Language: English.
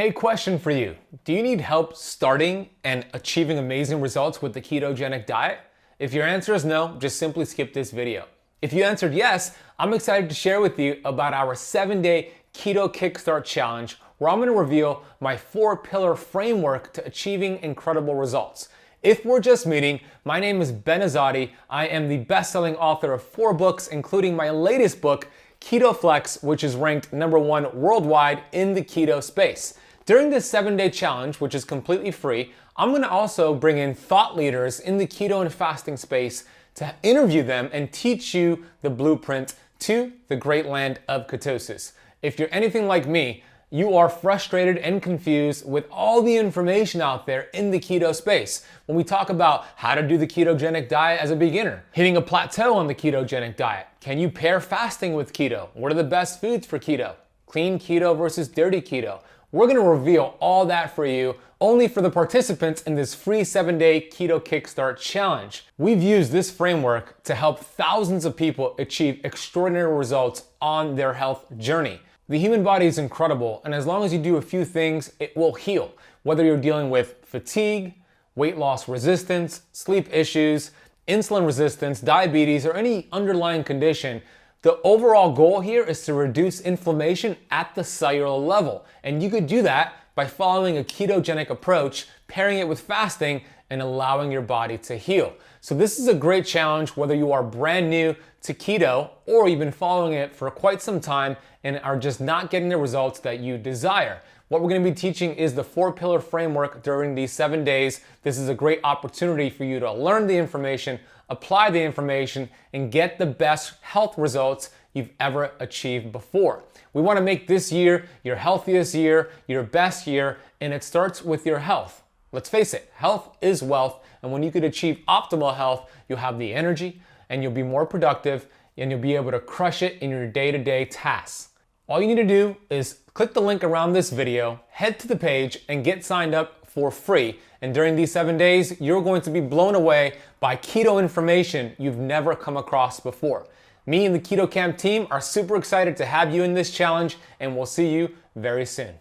Hey, question for you. Do you need help starting and achieving amazing results with the ketogenic diet? If your answer is no, just simply skip this video. If you answered yes, I'm excited to share with you about our 7-day Keto Kickstart challenge, where I'm going to reveal my 4-pillar framework to achieving incredible results. If we're just meeting, my name is Ben Azadi. I am the best-selling author of 4 books, including my latest book, Keto Flex, which is ranked #1 worldwide in the keto space. During this 7-day challenge, which is completely free, I'm going to also bring in thought leaders in the keto and fasting space to interview them and teach you the blueprint to the great land of ketosis. If you're anything like me, you are frustrated and confused with all the information out there in the keto space. When we talk about how to do the ketogenic diet as a beginner, hitting a plateau on the ketogenic diet, can you pair fasting with keto? What are the best foods for keto? Clean keto versus dirty keto. We're gonna reveal all that for you only for the participants in this free 7-day Keto Kickstart challenge. We've used this framework to help thousands of people achieve extraordinary results on their health journey. The human body is incredible, and as long as you do a few things, it will heal. Whether you're dealing with fatigue, weight loss resistance, sleep issues, insulin resistance, diabetes, or any underlying condition, the overall goal here is to reduce inflammation at the cellular level. And you could do that by following a ketogenic approach, pairing it with fasting, and allowing your body to heal. So this is a great challenge whether you are brand new to keto or you've been following it for quite some time and are just not getting the results that you desire. What we're going to be teaching is the 4-pillar framework during these 7 days. This is a great opportunity for you to learn the information, apply the information, and get the best health results you've ever achieved before. We want to make this year your healthiest year, your best year, and it starts with your health. Let's face it, health is wealth, and when you could achieve optimal health, you'll have the energy, and you'll be more productive, and you'll be able to crush it in your day-to-day tasks. All you need to do is click the link around this video, head to the page, and get signed up for free. And during these 7 days, you're going to be blown away by keto information you've never come across before. Me and the Keto Camp team are super excited to have you in this challenge, and we'll see you very soon.